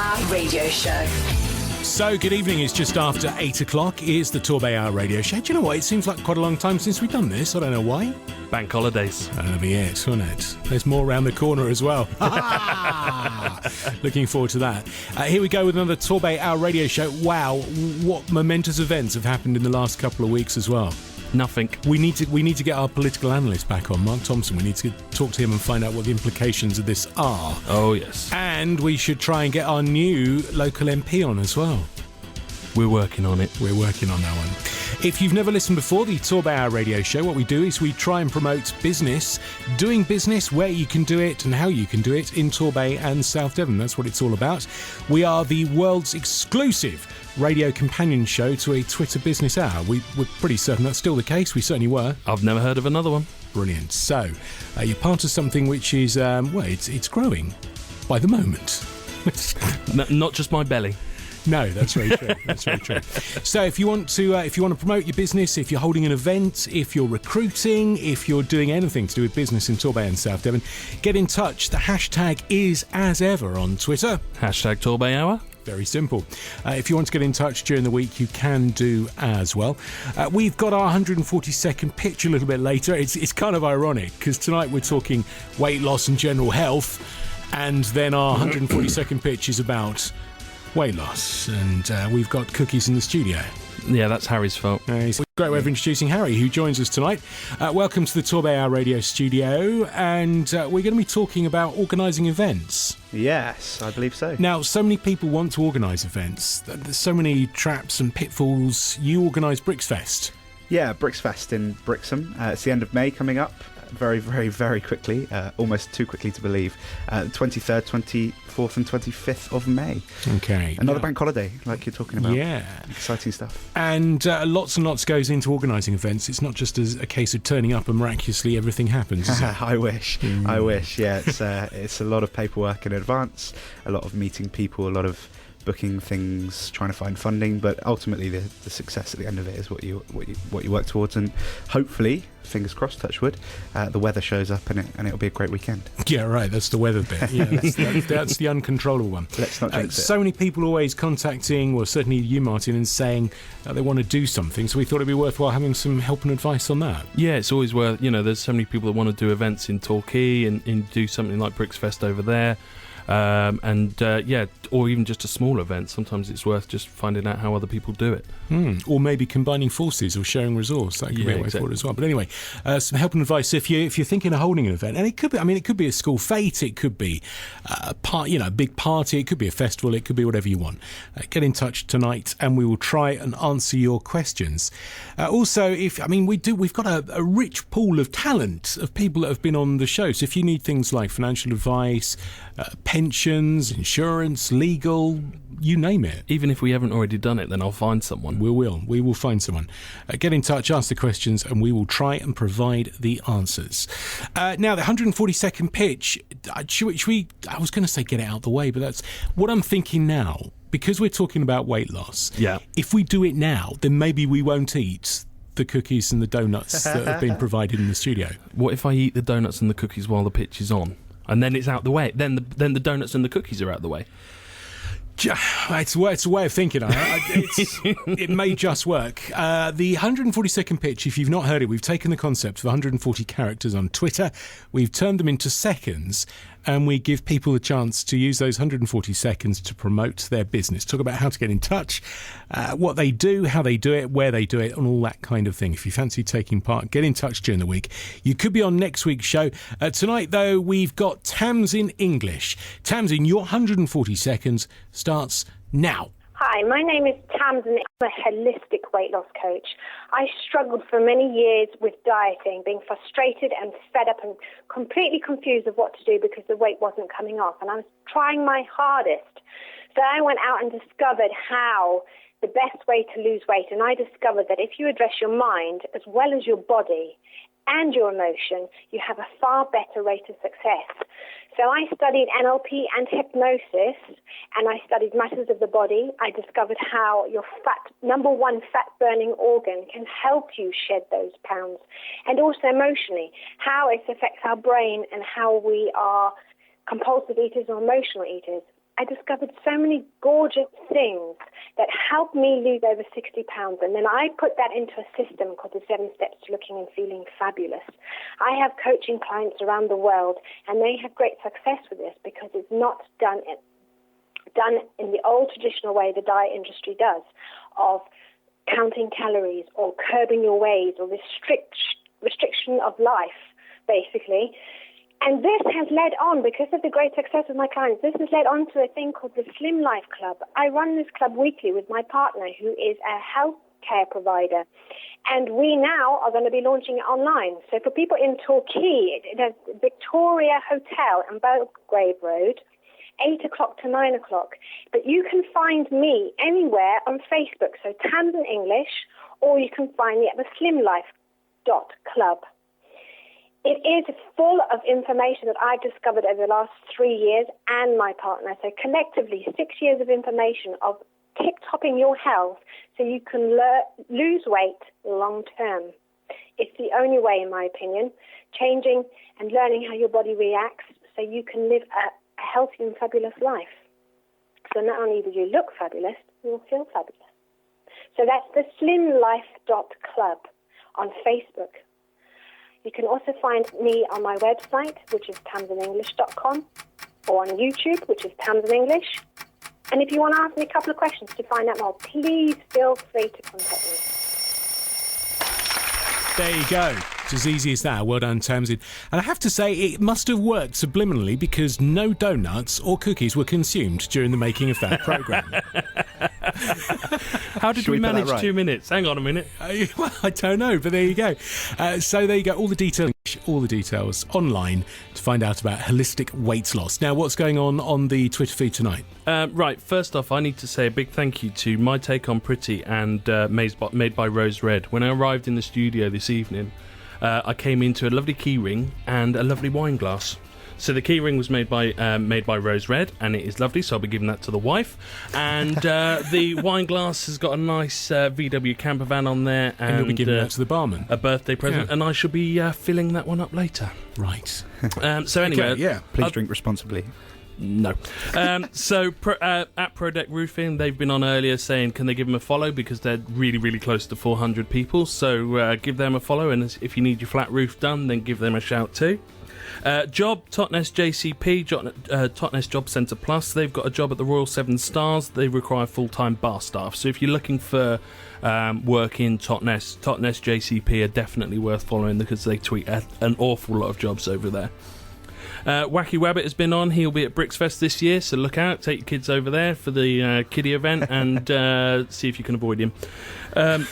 TorbayHour Radio Show. So, good evening. It's just after 8 o'clock. Here's the TorbayHour Radio Show. Do you know what? It seems like quite a long time since we've done this. I don't know why. Bank holidays. That'll be it, won't it? There's more around the corner as well. Looking forward to that. Here we go with another TorbayHour Radio Show. Wow, what momentous events have happened in the last couple of weeks as well. Nothing. We need to get our political analyst back on, Mark Thompson. We need to talk to him and find out what the implications of this are. Oh, yes. And we should try and get our new local MP on as well. We're working on it. We're working on that one. If you've never listened before, the TorbayHour Radio Show, what we do is we try and promote business, doing business, where you can do it and how you can do it in Torbay and South Devon. That's what it's all about. We are the world's exclusive radio companion show to a Twitter business hour. We're pretty certain that's still the case. We certainly were. I've never heard of another one. Brilliant. So, you're part of something which is, it's growing by the moment. Not just my belly. No, that's very true. That's very true. So if you want to promote your business, if you're holding an event, if you're recruiting, if you're doing anything to do with business in Torbay and South Devon, get in touch. The hashtag is as ever on Twitter. Hashtag TorbayHour. Very simple. If you want to get in touch during the week, you can do as well. We've got our 140-second pitch a little bit later. It's kind of ironic because tonight we're talking weight loss and general health, and then our 140-second pitch is about weight loss, and we've got cookies in the studio. Yeah, that's Harry's fault. It's a great way of introducing Harry, who joins us tonight. Welcome to the TorbayHour Radio studio, and we're going to be talking about organising events. Yes, I believe so. Now, so many people want to organise events. There's so many traps and pitfalls. You organise Brixfest. Yeah, Brixfest in Brixham. It's the end of May coming up. Very, very, very quickly. Almost too quickly to believe. 23rd, 24th and 25th of May. Okay. Another bank holiday, like you're talking about. Yeah. Exciting stuff. And lots and lots goes into organising events. It's not just a case of turning up and miraculously everything happens, is it? I wish. I wish, yeah. It's a lot of paperwork in advance, a lot of meeting people, a lot of booking things, trying to find funding, but ultimately the success at the end of it is what you work towards, and hopefully, fingers crossed, touch wood, the weather shows up and it'll be a great weekend. Yeah, right. That's the weather bit. Yeah, that's the uncontrollable one. Let's not jinx it. So many people always contacting, or certainly you, Martin, and saying they want to do something. So we thought it'd be worthwhile having some help and advice on that. Yeah, it's always worth. There's so many people that want to do events in Torquay and do something like Brixfest over there. Or even just a small event. Sometimes it's worth just finding out how other people do it. Or maybe combining forces or sharing resource. That could be a way forward as well. But anyway, some help and advice if you're thinking of holding an event, and it could be a school fete, it could be a big party, it could be a festival, it could be whatever you want. Get in touch tonight, and we will try and answer your questions. Also, we've got a rich pool of talent of people that have been on the show. So if you need things like financial advice, pensions, insurance, legal, you name it. Even if we haven't already done it, then I'll find someone. We will find someone. Get in touch, ask the questions, and we will try and provide the answers. Now, the 140-second pitch, I was going to say get it out the way, but that's what I'm thinking now. Because we're talking about weight loss, if we do it now, then maybe we won't eat the cookies and the donuts that have been provided in the studio. What if I eat the donuts and the cookies while the pitch is on? And then it's out the way. Then the donuts and the cookies are out the way. It's a way of thinking. It may just work. The 140-second pitch, if you've not heard it, we've taken the concept of 140 characters on Twitter, we've turned them into seconds, and we give people a chance to use those 140 seconds to promote their business, talk about how to get in touch, what they do, how they do it, where they do it, and all that kind of thing. If you fancy taking part, get in touch during the week. You could be on next week's show. Tonight, though, we've got Tamsin English. Tamsin, your 140 seconds starts now. Hi, my name is Tamsin. I'm a holistic weight loss coach. I struggled for many years with dieting, being frustrated and fed up and completely confused of what to do because the weight wasn't coming off. And I was trying my hardest. So I went out and discovered how the best way to lose weight. And I discovered that if you address your mind as well as your body and your emotion, you have a far better rate of success. So I studied NLP and hypnosis, and I studied matters of the body. I discovered how your number one fat-burning organ can help you shed those pounds, and also emotionally, how it affects our brain and how we are compulsive eaters or emotional eaters. I discovered so many gorgeous things that helped me lose over 60 pounds. And then I put that into a system called the 7 Steps to Looking and Feeling Fabulous. I have coaching clients around the world, and they have great success with this because it's not done in the old traditional way the diet industry does, of counting calories or curbing your ways or restriction of life, basically. And this has led on, because of the great success of my clients, this has led on to a thing called the Slim Life Club. I run this club weekly with my partner, who is a healthcare provider. And we now are going to be launching it online. So for people in Torquay, there's Victoria Hotel on Belgrave Road, 8 o'clock to 9 o'clock. But you can find me anywhere on Facebook, so Tamsin English, or you can find me at the slimlife.club. It is full of information that I've discovered over the last 3 years, and my partner. So collectively, 6 years of information of tip-topping your health so you can lose weight long term. It's the only way, in my opinion, changing and learning how your body reacts so you can live a healthy and fabulous life. So not only do you look fabulous, you'll feel fabulous. So that's the slimlife.club on Facebook. You can also find me on my website, which is tamsinenglish.com, or on YouTube, which is Tamsin English. And if you want to ask me a couple of questions to find out more, please feel free to contact me. There you go. It's as easy as that. Well done, Tamsin. And I have to say, it must have worked subliminally because no donuts or cookies were consumed during the making of that programme. How did we manage 2 minutes? Hang on a minute. Well, I don't know, but there you go. So there you go. All the details online to find out about holistic weight loss. Now, what's going on the Twitter feed tonight? Right, first off, I need to say a big thank you to My Take on Pretty and Made by Rose Red. When I arrived in the studio this evening, I came into a lovely key ring and a lovely wine glass. So the key ring was made by Rose Red, and it is lovely, so I'll be giving that to the wife. And the wine glass has got a nice VW camper van on there. And you'll be giving that to the barman. A birthday present, and I shall be filling that one up later. Right. So anyway... Okay, yeah. Please drink responsibly. No. At ProDeck Roofing, they've been on earlier saying, can they give them a follow, because they're really, really close to 400 people. So give them a follow, and if you need your flat roof done, then give them a shout too. Job, Totnes JCP, Totnes Job Centre Plus. They've got a job at the Royal 7 Stars. They require full-time bar staff. So if you're looking for work in Totnes JCP are definitely worth following, because they tweet an awful lot of jobs over there. Wacky Wabbit has been on. He'll be at Brixfest this year, so look out. Take your kids over there for the kiddie event and see if you can avoid him. That's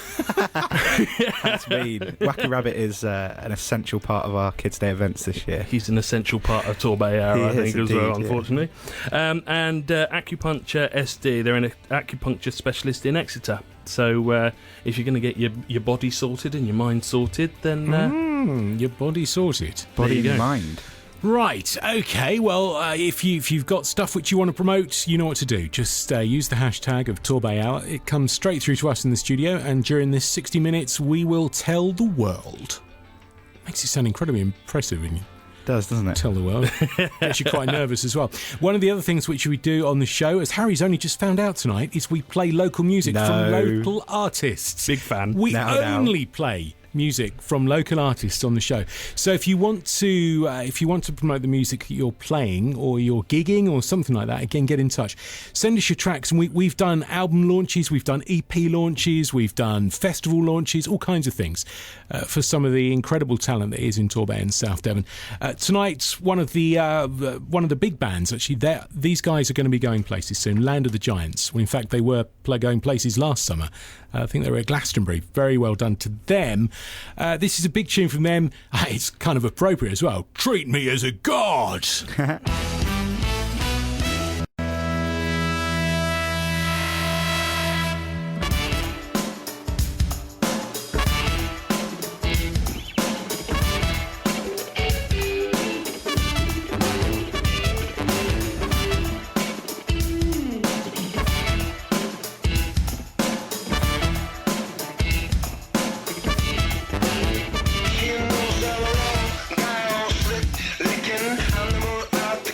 mean. Wacky Rabbit is an essential part of our Kids' Day events this year. He's an essential part of TorbayHour, I think, as well, unfortunately. Yeah. And Acupuncture SD, they're an acupuncture specialist in Exeter. So if you're going to get your body sorted and your mind sorted, then... your body sorted. Body and mind. Right, okay, well, if you've got stuff which you want to promote, you know what to do. Just use the hashtag of TorbayHour. It comes straight through to us in the studio, and during this 60 minutes, we will tell the world. Makes it sound incredibly impressive when you doesn't it? Tell the world. Gets you quite nervous as well. One of the other things which we do on the show, as Harry's only just found out tonight, is we play local music from local artists. Big fan. We only play music from local artists on the show. So if you want to promote the music that you're playing, or you're gigging or something like that, again, get in touch. Send us your tracks, and we've done album launches, we've done EP launches, we've done festival launches, all kinds of things for some of the incredible talent that is in Torbay and South Devon. Tonight, one of the big bands, actually, these guys are going to be going places soon. Land of the Giants. Well, in fact, they were going places last summer. I think they were at Glastonbury. Very well done to them. This is a big tune from them. It's kind of appropriate as well. Treat me as a god. Licking, I'm the moon out the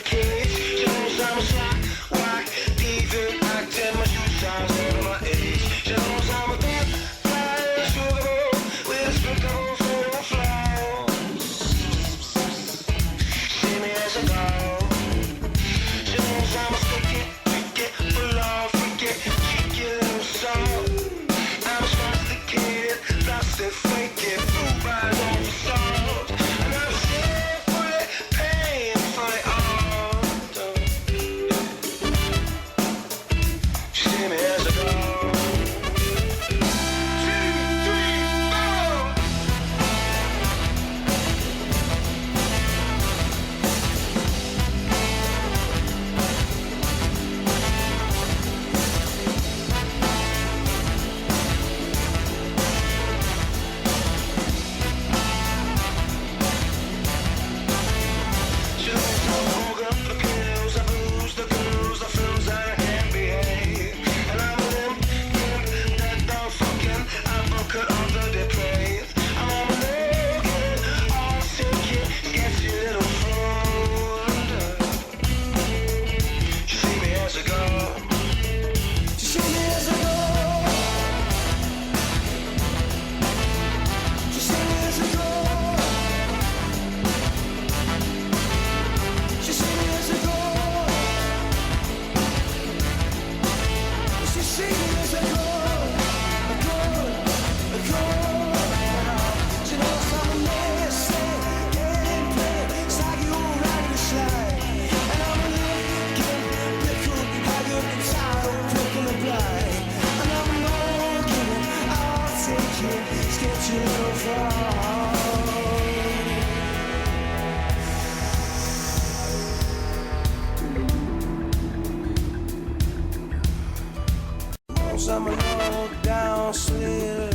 I'm a low down slick.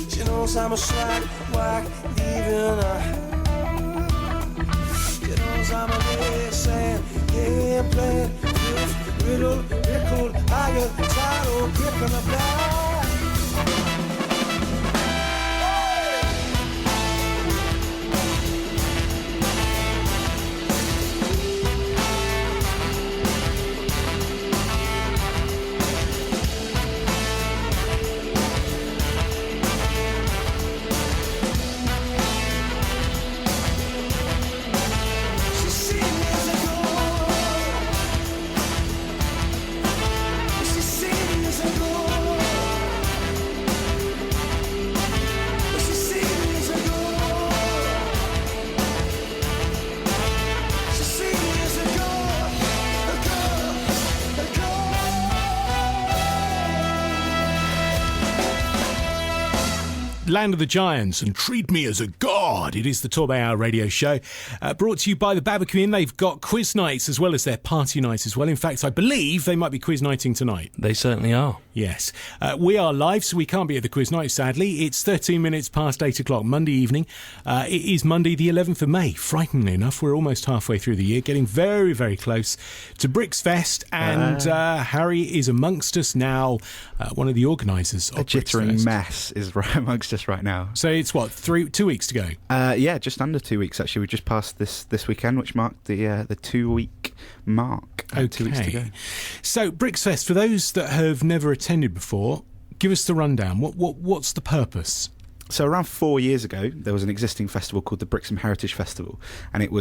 She knows I'm a slack whack, even she knows I'm a listen, game plan, with riddle, pickled, I got tired of picking up now. Land of the Giants and Treat Me as a God. It is the TorbayHour radio show, brought to you by the Barbecue Inn. They've got quiz nights as well as their party nights as well. In fact, I believe they might be quiz nighting tonight. They certainly are. Yes. We are live, so we can't be at the quiz night, sadly. It's 13 minutes past 8 o'clock Monday evening. It is Monday the 11th of May. Frighteningly enough, we're almost halfway through the year, getting very, very close to Bricks Fest, and Harry is amongst us now, one of the organisers of A Bricks jittering Fest. mess is right amongst us right now. So it's what, 2 weeks to go? Yeah, just under 2 weeks actually. We just passed this weekend, which marked the 2 week mark. 2 weeks to go. So Bricks Fest, for those that have never attended before, give us the rundown. What's the purpose? So around 4 years ago, there was an existing festival called the Brixham Heritage Festival, and it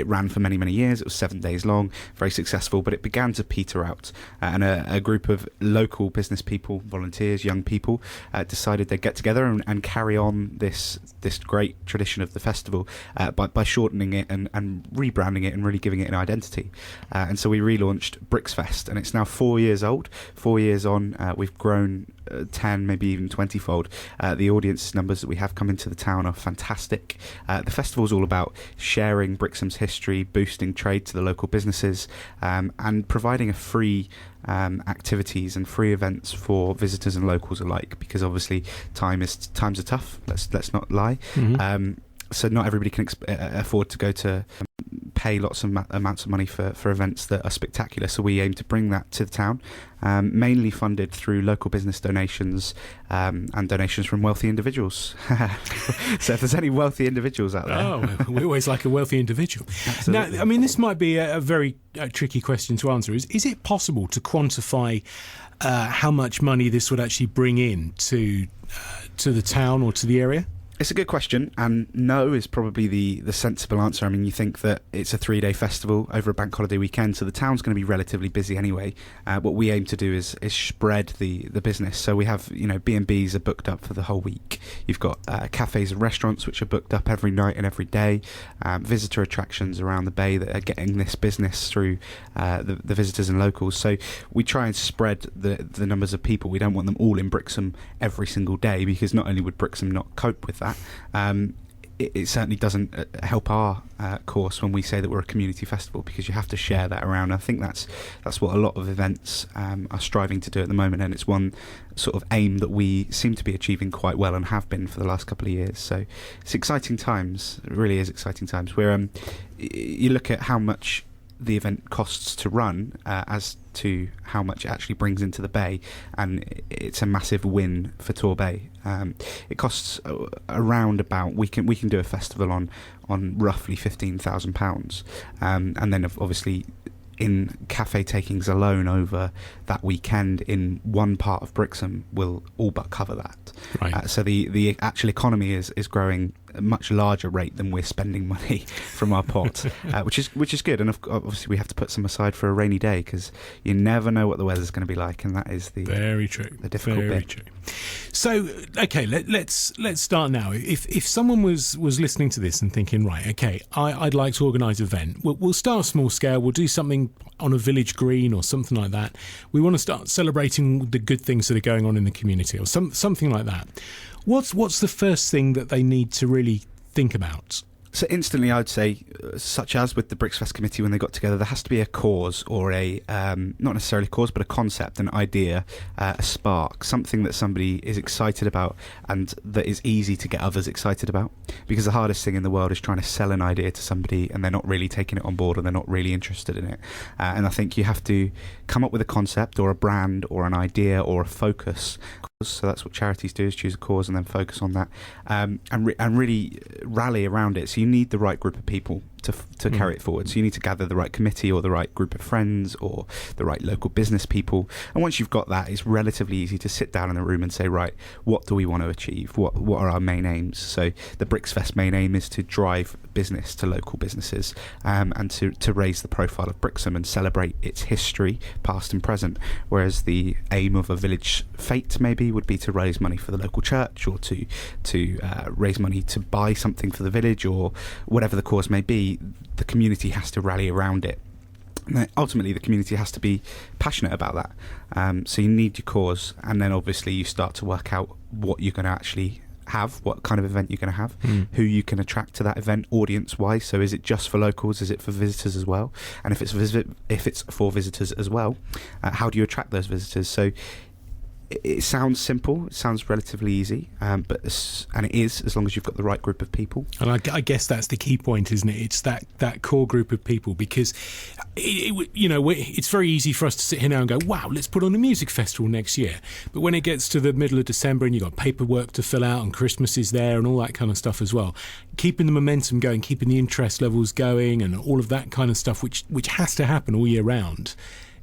ran for many years. It was 7 days long, very successful, but it began to peter out, and a group of local business people, volunteers, young people, decided they'd get together and carry on this great tradition of the festival by shortening it and rebranding it and really giving it an identity. And so we relaunched Bricks Fest, and it's now 4 years old. 4 years on, we've grown 10, maybe even 20-fold. The audience numbers that we have come into the town are fantastic. The festival is all about sharing Brixham's history, boosting trade to the local businesses, and providing a free activities and free events for visitors and locals alike, because obviously times are tough, let's not lie. So not everybody can afford to go to pay lots of amounts of money for events that are spectacular. So we aim to bring that to the town, mainly funded through local business donations and donations from wealthy individuals. So if there's any wealthy individuals out there. Oh, we always like a wealthy individual. Absolutely. Now, I mean, this might be a very tricky question to answer. Is it possible to quantify how much money this would actually bring in to the town or to the area? It's a good question, and no is probably the sensible answer. I mean, you think that it's a 3-day festival over a bank holiday weekend, so the town's going to be relatively busy anyway. What we aim to do is spread the business. So we have, B&Bs are booked up for the whole week. You've got cafes and restaurants which are booked up every night and every day. Visitor attractions around the bay that are getting this business through the visitors and locals. So we try and spread the numbers of people. We don't want them all in Brixham every single day, because not only would Brixham not cope with that, it certainly doesn't help our course when we say that we're a community festival, because you have to share that around. I think that's what a lot of events are striving to do at the moment, and it's one sort of aim that we seem to be achieving quite well and have been for the last couple of years. So it's exciting times. It really is exciting times. Where you look at how much the event costs to run as to how much it actually brings into the bay, and it's a massive win for Torbay. It costs around about, we can do a festival on roughly £15,000, and then obviously in cafe takings alone over that weekend in one part of Brixham will all but cover that. Right. So the actual economy is growing a much larger rate than we're spending money from our pot, which is good. And obviously we have to put some aside for a rainy day, because you never know what the weather's going to be like, and that is the very true, the difficult very bit. True. So, okay, let's start now. If someone was listening to this and thinking, right, okay, I'd like to organise an event. We'll start small scale. We'll do something on a village green or something like that. We want to start celebrating the good things that are going on in the community, or something like that. What's the first thing that they need to really think about? So instantly, I'd say, such as with the Brixfest committee when they got together, there has to be a cause, or a not necessarily cause, but a concept, an idea, a spark, something that somebody is excited about and that is easy to get others excited about. Because the hardest thing in the world is trying to sell an idea to somebody and they're not really taking it on board, or they're not really interested in it. And I think you have to come up with a concept or a brand or an idea or a focus. So that's what charities do, is choose a cause and then focus on that, and really rally around it. So you need the right group of people to carry it forward. So you need to gather the right committee, or the right group of friends, or the right local business people. And once you've got that, it's relatively easy to sit down in a room and say, right, what do we want to achieve? What are our main aims? So the Brixfest main aim is to drive business to local businesses, and to raise the profile of Brixham and celebrate its history, past and present. Whereas the aim of a village fete maybe would be to raise money for the local church, or to raise money to buy something for the village, or whatever the cause may be. The community has to rally around it. And ultimately, the community has to be passionate about that. So you need your cause, and then obviously you start to work out what you're going to actually have, what kind of event you're going to have, who you can attract to that event audience-wise. So is it just for locals? Is it for visitors as well? And if it's for visitors as well, how do you attract those visitors? So it sounds simple, it sounds relatively easy, and it is, as long as you've got the right group of people. And I guess that's the key point, isn't it? It's that core group of people, because it's very easy for us to sit here now and go, wow, let's put on a music festival next year. But when it gets to the middle of December and you've got paperwork to fill out and Christmas is there and all that kind of stuff as well, keeping the momentum going, keeping the interest levels going and all of that kind of stuff, which has to happen all year round,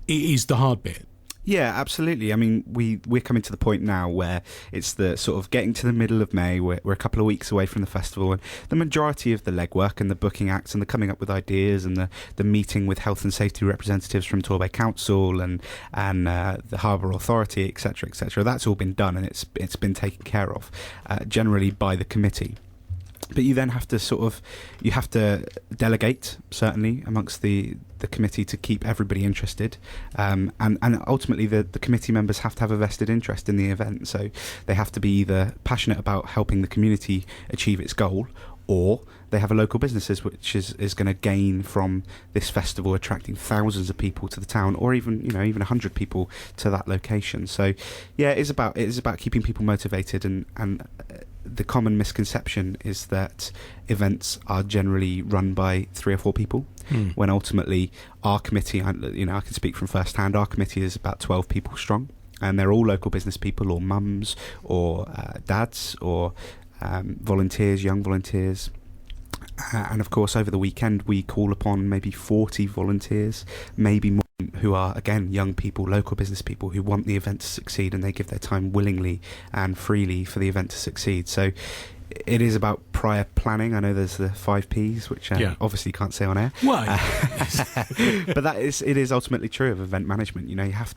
is the hard bit. Yeah, absolutely. I mean, we're coming to the point now where it's the sort of getting to the middle of May. We're a couple of weeks away from the festival, and the majority of the legwork and the booking acts and the coming up with ideas and the meeting with health and safety representatives from Torbay Council and the Harbour Authority, etc., that's all been done, and it's been taken care of generally by the committee. But you then have to delegate, certainly, amongst the committee to keep everybody interested, and ultimately the committee members have to have a vested interest in the event. So they have to be either passionate about helping the community achieve its goal, or they have a local businesses which is going to gain from this festival, attracting thousands of people to the town, or even 100 people to that location. So yeah, it is about keeping people motivated, and the common misconception is that events are generally run by 3 or 4 people, when ultimately our committee, I can speak from first hand, our committee is about 12 people strong, and they're all local business people, or mums, or dads, or volunteers, young volunteers. And of course, over the weekend, we call upon maybe 40 volunteers, maybe more, who are, again, young people, local business people who want the event to succeed, and they give their time willingly and freely for the event to succeed. So it is about prior planning. I know there's the 5 Ps, which obviously you can't say on air. Why? But it is ultimately true of event management. You have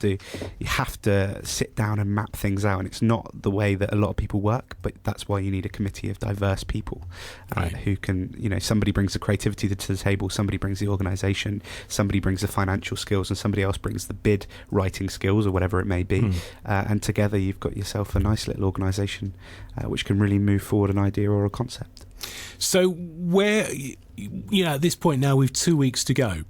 to sit down and map things out, and it's not the way that a lot of people work. But that's why you need a committee of diverse people who can, somebody brings the creativity to the table, somebody brings the organisation, somebody brings the financial skills, and somebody else brings the bid writing skills, or whatever it may be. And together you've got yourself a nice little organisation which can really move forward an idea or a concept. So where, at this point now, we've 2 weeks to go.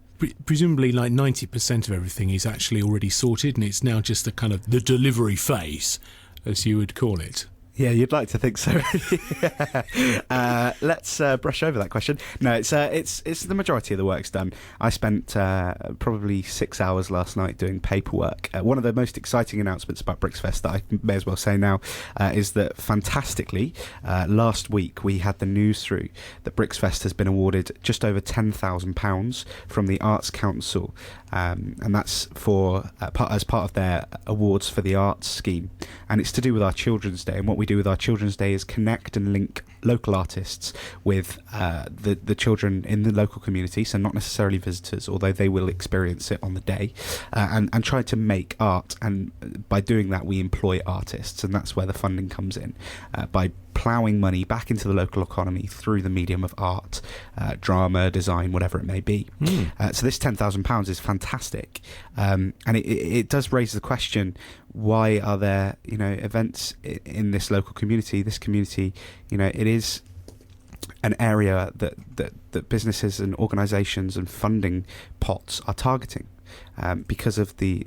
Presumably like 90% of everything is actually already sorted, and it's now just the kind of the delivery phase, as you would call it. Yeah, you'd like to think so. Let's brush over that question. No, it's the majority of the work's done. I spent probably 6 hours last night doing paperwork. One of the most exciting announcements about Brixfest that I may as well say now is that, fantastically, last week we had the news through that Brixfest has been awarded just over £10,000 from the Arts Council, and that's for as part of their awards for the arts scheme, and it's to do with our Children's Day. And what we do with our Children's Day is connect and link local artists with the children in the local community, so not necessarily visitors, although they will experience it on the day, and try to make art. And by doing that, we employ artists, and that's where the funding comes in, by ploughing money back into the local economy through the medium of art, drama, design, whatever it may be. So this £10,000 is fantastic, and it does raise the question: why are there, events in this local community? This community, it is an area that businesses and organisations and funding pots are targeting. Because of the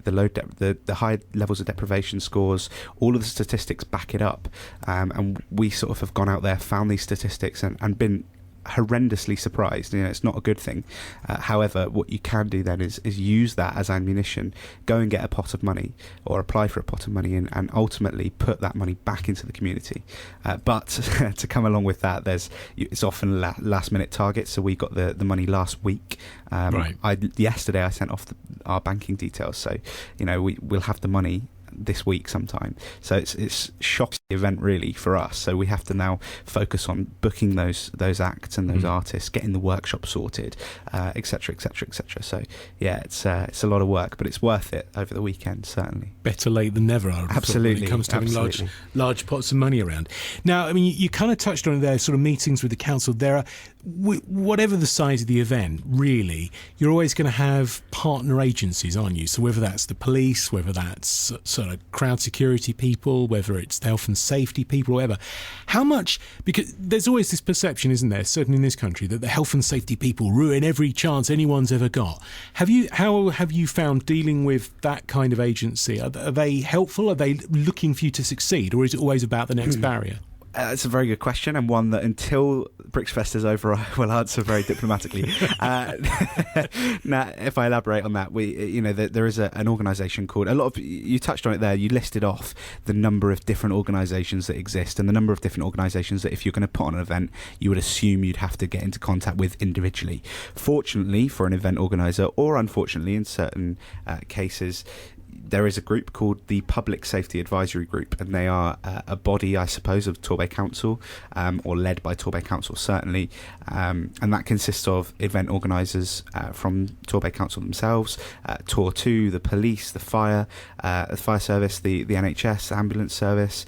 high levels of deprivation scores, all of the statistics back it up, and we sort of have gone out there, found these statistics, and been horrendously surprised. It's not a good thing. However, what you can do then is use that as ammunition, go and get a pot of money or apply for a pot of money, and ultimately put that money back into the community. But to come along with that, it's often last minute targets. So we got the money last week. Right. Yesterday I sent off our banking details, so we'll have the money this week sometime. So it's shocking event really for us. So we have to now focus on booking those acts and those artists, getting the workshop sorted, etc., etc., etc. So yeah, it's a lot of work, but it's worth it over the weekend, certainly. Better late than never, I would have thought, when it comes to having large pots of money around. Now, I mean, you kind of touched on it there, sort of meetings with the council. There are, whatever the size of the event, really, you're always going to have partner agencies, aren't you? So whether that's the police, whether that's sort of crowd security people, whether it's the health and safety people, whatever. How much, because there's always this perception, isn't there, certainly in this country, that the health and safety people ruin every chance anyone's ever got. How have you found dealing with that kind of agency? Are they helpful? Are they looking for you to succeed, or is it always about the next barrier? It's a very good question, and one that until Brixfest is over, I will answer very diplomatically. Now, if I elaborate on that, there is an organisation called, you touched on it there, you listed off the number of different organisations that exist, and the number of different organisations that if you're going to put on an event, you would assume you'd have to get into contact with individually. Fortunately for an event organiser, or unfortunately in certain cases, there is a group called the Public Safety Advisory Group, and they are a body, I suppose, of Torbay Council, or led by Torbay Council, certainly, and that consists of event organisers from Torbay Council themselves, Tor 2, the police, the fire service, the NHS, ambulance service,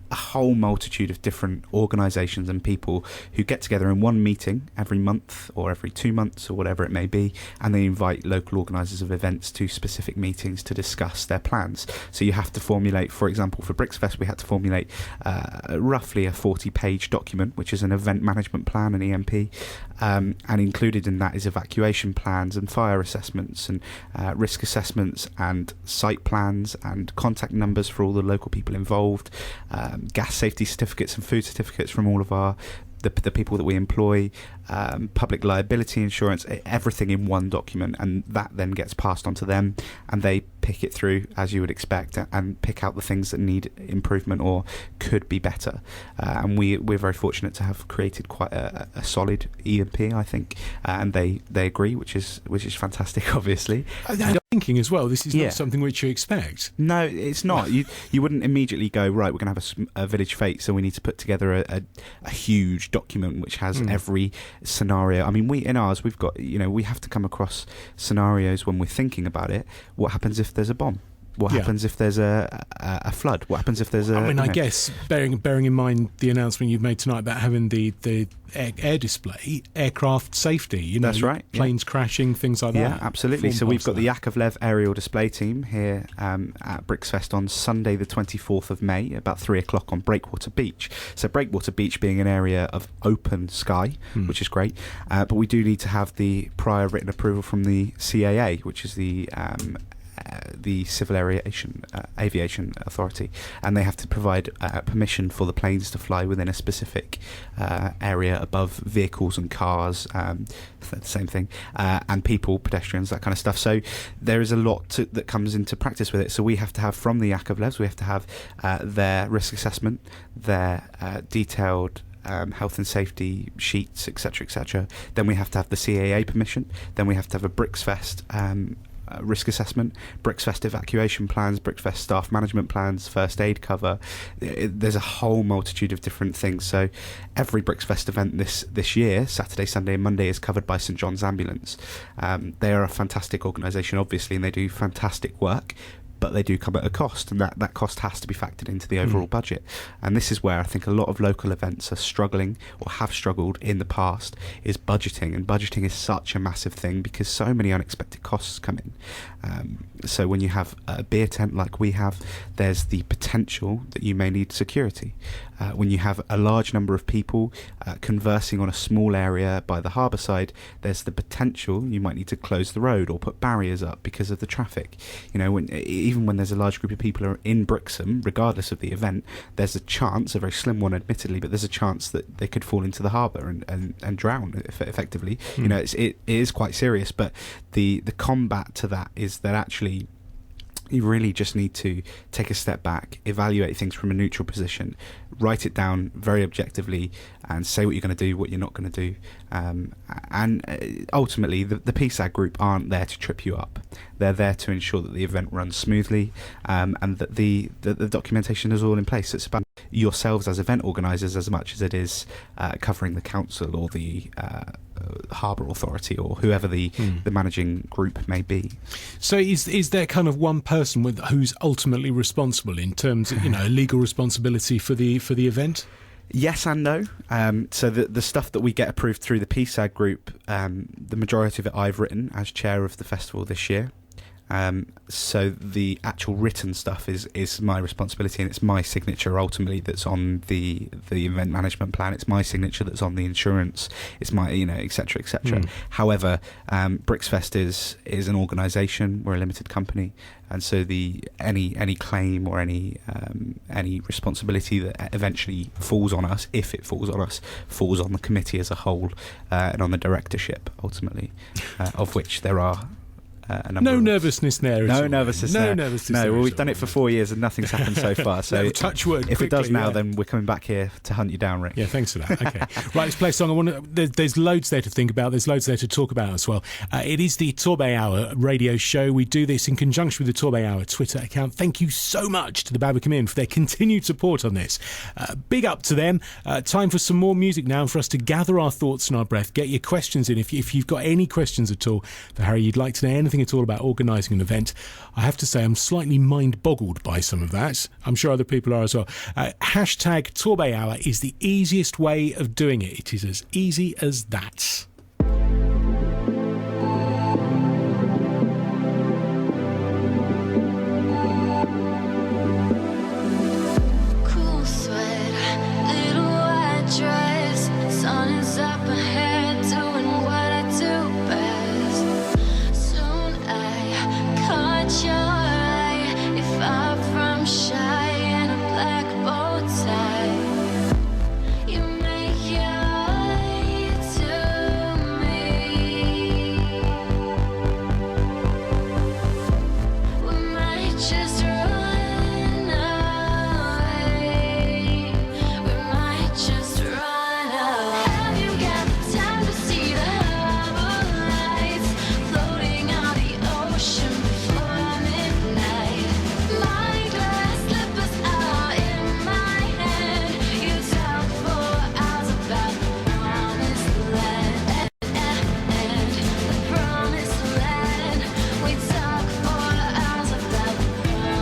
a whole multitude of different organisations and people who get together in one meeting every month or every 2 months or whatever it may be, and they invite local organisers of events to specific meetings to discuss their plans. So you have to formulate, for example, for Brixfest, we had to formulate roughly a 40-page document, which is an event management plan, an EMP, and included in that is evacuation plans and fire assessments and risk assessments and site plans and contact numbers for all the local people involved, gas safety certificates and food certificates from all of the people that we employ, public liability insurance, everything in one document, and that then gets passed on to them, and they pick it through as you would expect and pick out the things that need improvement or could be better. And we're very fortunate to have created quite a solid EMP, I think, and they agree, which is fantastic, obviously. I'm thinking as well, this is not something which you expect. No, it's not. You wouldn't immediately go, right, we're going to have a village fete, so we need to put together a huge document which has every scenario. I mean, in ours, we've got, we have to come across scenarios when we're thinking about it. What happens if there's a bomb? What happens if there's a flood? What happens if there's a... I mean, I guess, bearing in mind the announcement you've made tonight about having the air display, aircraft safety, that's right, planes crashing, things like that. Yeah, absolutely. So we've got the Yakovlev aerial display team here at Brixfest on Sunday the 24th of May, about 3 o'clock on Breakwater Beach. So Breakwater Beach being an area of open sky, which is great, but we do need to have the prior written approval from the CAA, which is the Civil Aviation Authority, and they have to provide permission for the planes to fly within a specific area above vehicles and cars, the same thing, and people, pedestrians, that kind of stuff. So there is a lot that comes into practice with it. So we have to have, from the Yakovlevs, we have to have their risk assessment, their detailed health and safety sheets, etc., etc. Then we have to have the CAA permission. Then we have to have a Brixfest risk assessment, Brixfest evacuation plans, Brixfest staff management plans, first aid cover. There's a whole multitude of different things. So every Brixfest event this year, Saturday, Sunday and Monday, is covered by St John's Ambulance. They are a fantastic organisation, obviously, and they do fantastic work, but they do come at a cost, and that cost has to be factored into the overall budget. And this is where I think a lot of local events are struggling, or have struggled in the past, is budgeting. And budgeting is such a massive thing because so many unexpected costs come in. So when you have a beer tent like we have, there's the potential that you may need security. When you have a large number of people conversing on a small area by the harbour side, there's the potential you might need to close the road or put barriers up because of the traffic. You know, even when there's a large group of people who are in Brixham, regardless of the event, there's a chance, a very slim one admittedly, but there's a chance that they could fall into the harbour and drown effectively. You know, it is quite serious, but the combat to that is that actually you really just need to take a step back, evaluate things from a neutral position, write it down very objectively, and say what you're going to do, what you're not going to do. And ultimately, the PSAG group aren't there to trip you up. They're there to ensure that the event runs smoothly, and that the documentation is all in place. It's about yourselves as event organisers as much as it is covering the council or the harbour authority or whoever the managing group may be. So is there kind of one person who's ultimately responsible in terms of, legal responsibility for the event? Yes and no. So the stuff that we get approved through the PSAG group, the majority of it I've written as chair of the festival this year. So the actual written stuff is my responsibility, and it's my signature ultimately that's on the event management plan. It's my signature that's on the insurance. It's my, etc., etc. However, Brixfest is an organisation. We're a limited company, and so any claim or any responsibility that eventually falls on us, if it falls on us, falls on the committee as a whole, and on the directorship ultimately, of which there are. No nervousness there. No nervousness there. No, well, we've done it for 4 years and nothing's happened so far. So touch wood. If it does now, then we're coming back here to hunt you down, Rick. Yeah, thanks for that. Okay, right. Let's play a song. There's loads there to think about. There's loads there to talk about as well. It is the Torbay Hour radio show. We do this in conjunction with the Torbay Hour Twitter account. Thank you so much to the Babacom Inn for their continued support on this. Big up to them. Time for some more music now, and for us to gather our thoughts and our breath. Get your questions in if you've got any questions at all for Harry. You'd like to know anything at all about organising an event. I have to say I'm slightly mind-boggled by some of that. I'm sure other people are as well. Hashtag Torbay Hour is the easiest way of doing it. It is as easy as that. Cool sweat, little white dress, sun is up ahead, doing what I do best. Soon I caught your eye, if I'm from shy in a black bow tie. You make your way to me. We might just run away. We might just run away. Have you got the time to see the harbor lights floating on the ocean before midnight? My glass slippers are in my hand. You talk for hours about the promised land. The promised land. We talk for hours about the promised land.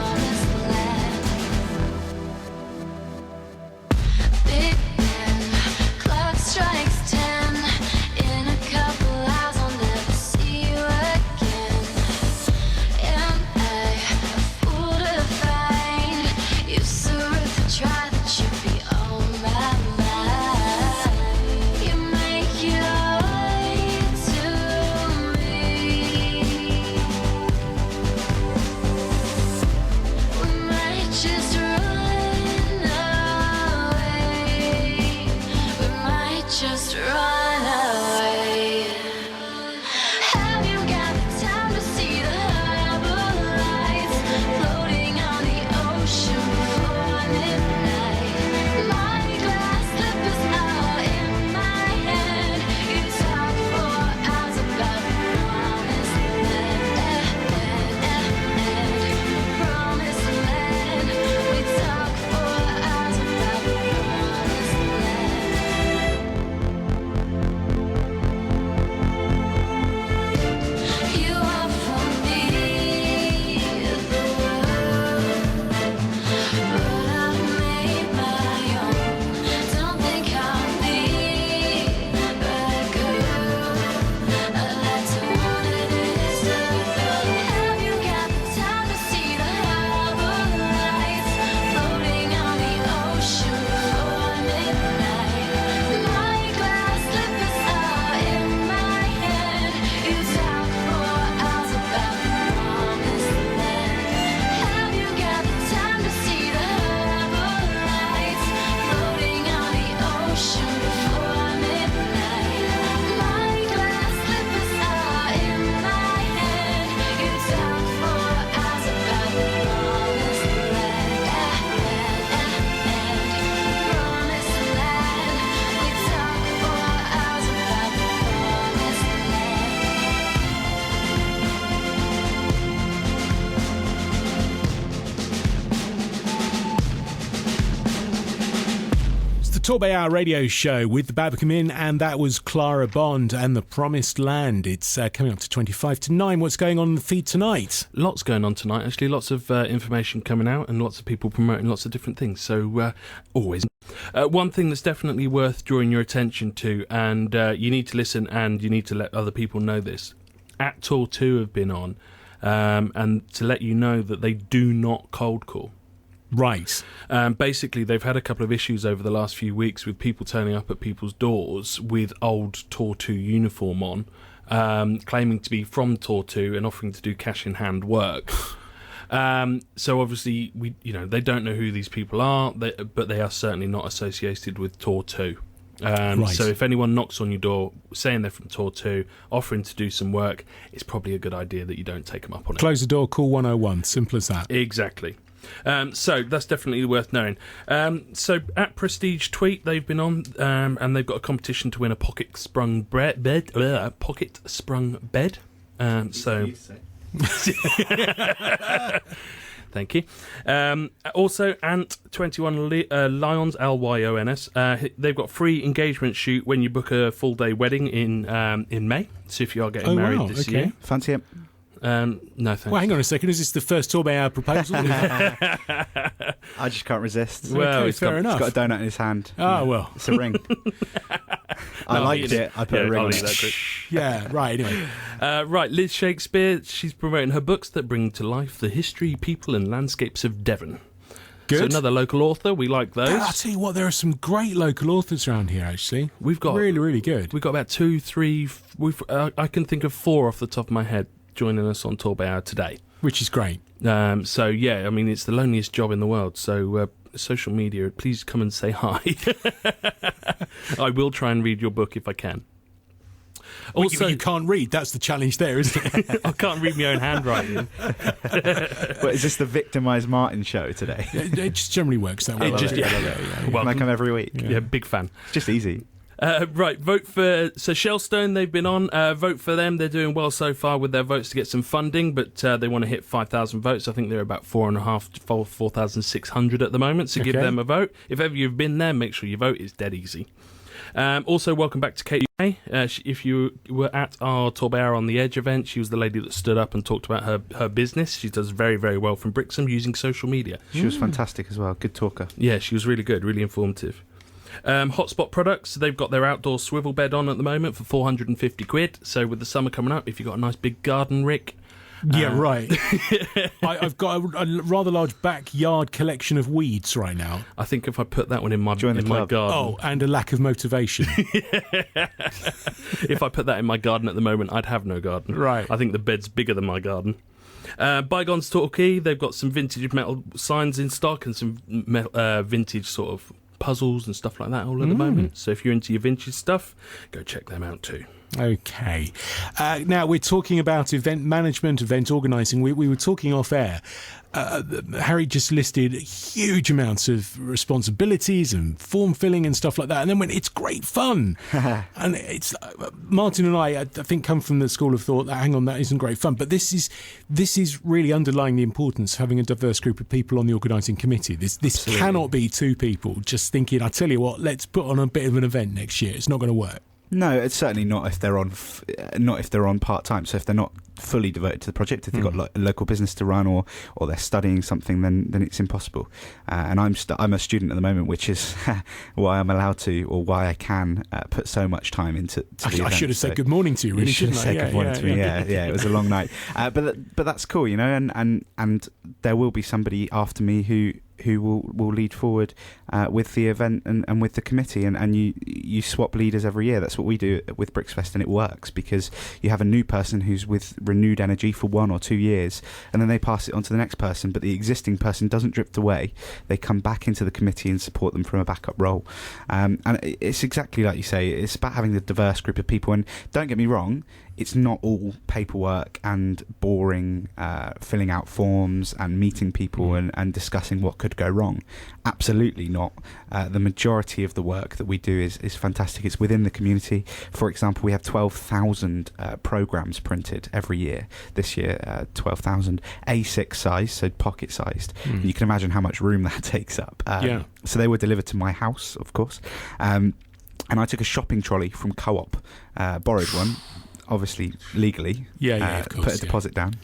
TorbayHour radio show with the Babacamin, and that was Clara Bond and The Promised Land. It's coming up to 25 to 9. What's going on in the feed tonight? Lots going on tonight, actually. Lots of information coming out and lots of people promoting lots of different things. So, always. One thing that's definitely worth drawing your attention to, and you need to listen and you need to let other people know this. At Tor 2 have been on, and to let you know that they do not cold call. Right. Basically, they've had a couple of issues over the last few weeks with people turning up at people's doors with old Tor 2 uniform on, claiming to be from Tor 2 and offering to do cash-in-hand work. So obviously, they don't know who these people are, but they are certainly not associated with Tor 2. Right. So if anyone knocks on your door saying they're from Tor 2, offering to do some work, it's probably a good idea that you don't take them up on it. Close the door, call 101. Simple as that. Exactly. So that's definitely worth knowing. So at Prestige Tweet, they've been on, and they've got a competition to win a pocket sprung bed. So thank you. Also, Ant21 Lyons, Lyons, they've got free engagement shoot when you book a full day wedding in May. So if you are getting married this year, Fancy it? no thanks. Well, hang on a second. Is this the first TorbayHour proposal? I just can't resist. Well, Okay, it's fair got- enough. He's got a donut in his hand. Oh, well. It's a ring. I liked it. I put a ring I'll on leave it. that quick. Yeah, right, anyway. Right, Liz Shakespeare, she's promoting her books that bring to life the history, people and landscapes of Devon. Good. So another local author, we like those. I'll tell you what, there are some great local authors around here, actually. We've got really, really good. We've got about 2, 3, I can think of 4 off the top of my head joining us on TorbayHour today. Which is great. So yeah, I mean, it's the loneliest job in the world, so social media, please come and say hi. I will try and read your book if I can. Also, you can't read. That's the challenge there, isn't it? I can't read my own handwriting. But is this the Victimised Martin show today? It just generally works that way. It just- yeah. Can I come every week? Yeah, big fan. It's just easy. Right, vote for... So Shellstone, they've been on. Vote for them. They're doing well so far with their votes to get some funding, but they want to hit 5,000 votes. I think they're about 4,600 at the moment, so give Okay. them a vote. If ever you've been there, make sure you vote. It's dead easy. Also, welcome back to Katie May. If you were at our TorbayHour on the Edge event, she was the lady that stood up and talked about her business. She does very, very well from Brixham using social media. She was fantastic as well. Good talker. Yeah, she was really good, really informative. Hotspot Products, they've got their outdoor swivel bed on at the moment for 450 quid. So with the summer coming up, if you've got a nice big garden, Rick... Yeah, right. I've got a rather large backyard collection of weeds right now. I think if I put that one in my Join the club. garden... Oh, and a lack of motivation. If I put that in my garden at the moment, I'd have no garden. Right. I think the bed's bigger than my garden. Bygones Torquay, they've got some vintage metal signs in stock and some vintage sort of puzzles and stuff like that all at the moment. So if you're into your vintage stuff, go check them out too. Okay. Now, we're talking about event management, event organising. We were talking off air. Harry just listed huge amounts of responsibilities and form filling and stuff like that, and then went, it's great fun. And it's Martin and I think, come from the school of thought that, hang on, that isn't great fun. But this is really underlying the importance of having a diverse group of people on the organising committee. This cannot be 2 people just thinking, I tell you what, let's put on a bit of an event next year. It's not going to work. No, it's certainly not if they're on part time. So if they're not fully devoted to the project, if they've got a local business to run or they're studying something, then it's impossible. And I'm a student at the moment, which is why I'm allowed to, or why I can put so much time into the event. I should have said good morning to you. Really, You should have said good morning to me. Yeah, it was a long night, but that's cool, you know. And there will be somebody after me who will lead forward with the event and with the committee, and you swap leaders every year. That's what we do with Brixfest, and it works because you have a new person who's with renewed energy for 1 or 2 years, and then they pass it on to the next person, but the existing person doesn't drift away. They come back into the committee and support them from a backup role. And it's exactly like you say, it's about having the diverse group of people. And don't get me wrong, it's not all paperwork and boring filling out forms and meeting people and discussing what could go wrong. Absolutely not. The majority of the work that we do is fantastic. It's within the community. For example, we have 12,000 programs printed every year. This year, 12,000 A6 size, so pocket sized. You can imagine how much room that takes up. So they were delivered to my house, of course. And I took a shopping trolley from Co-op, borrowed one, obviously legally. Of course. Put a deposit down.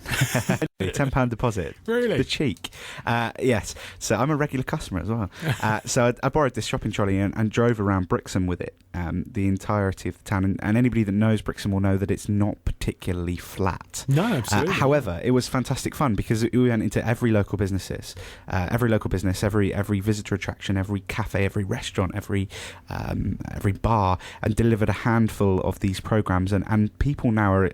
£10 deposit. Really? The cheek. Yes. So I'm a regular customer as well. So I borrowed this shopping trolley and drove around Brixham with it, the entirety of the town. And anybody that knows Brixham will know that it's not particularly flat. No, absolutely. However, it was fantastic fun because we went into every local business, every visitor attraction, every cafe, every restaurant, every bar, and delivered a handful of these programs. And people now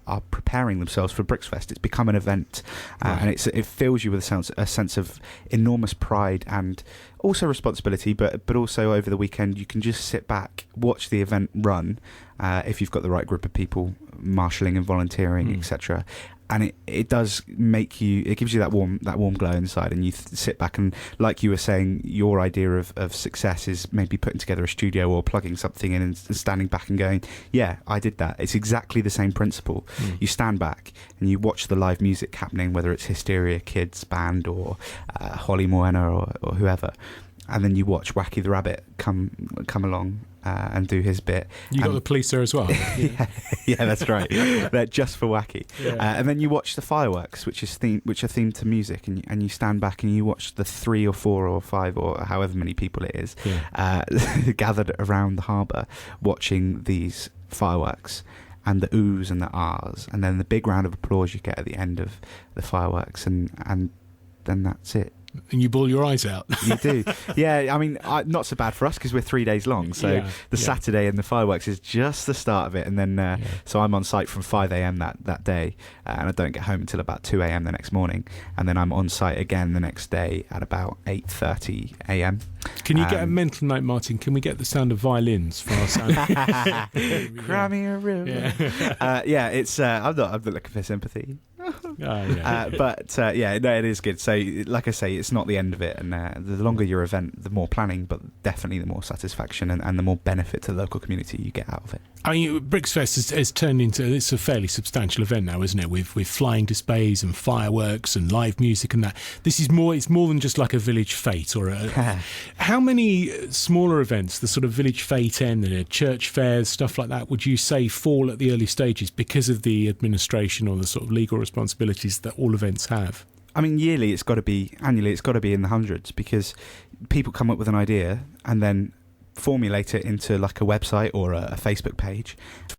are preparing themselves for Brixfest. It's become an event, and it fills you with a sense of enormous pride and also responsibility. But also over the weekend, you can just sit back, watch the event run, if you've got the right group of people marshalling and volunteering, etc. And it does make you, it gives you that warm glow inside, and you sit back and, like you were saying, your idea of success is maybe putting together a studio or plugging something in and standing back and going, yeah, I did that. It's exactly the same principle. You stand back and you watch the live music happening, whether it's Hysteria Kids Band or Holly Moena or whoever, and then you watch Wacky the Rabbit come along and do his bit. You got the police there as well. yeah, that's right. They're just for Wacky. And then you watch the fireworks, which are themed to music, and you stand back and you watch the 3 or 4 or 5 or however many people it is gathered around the harbour watching these fireworks. And the oohs and the ahs, and then the big round of applause you get at the end of the fireworks, and then that's it. And you bawl your eyes out. You do. Yeah, I mean, not so bad for us because we're 3 days long. So the Saturday and the fireworks is just the start of it. And then, so I'm on site from 5 a.m. that day, and I don't get home until about 2 a.m. the next morning. And then I'm on site again the next day at about 8:30 a.m. Can you get a mental note, Martin? Can we get the sound of violins for our sound? Cry me a river. It's I'm not looking for sympathy. But it is good. So, like I say, it's not the end of it, and the longer your event, the more planning, but definitely the more satisfaction and the more benefit to the local community you get out of it. I mean, Brixfest has turned into, it's a fairly substantial event now, isn't it? With flying displays and fireworks and live music and that. It's more than just like a village fete or a. How many smaller events, the sort of village fete end and church fairs, stuff like that, would you say fall at the early stages because of the administration or the sort of legal responsibilities that all events have? I mean, annually it's got to be in the hundreds, because people come up with an idea and then formulate it into like a website or a Facebook page.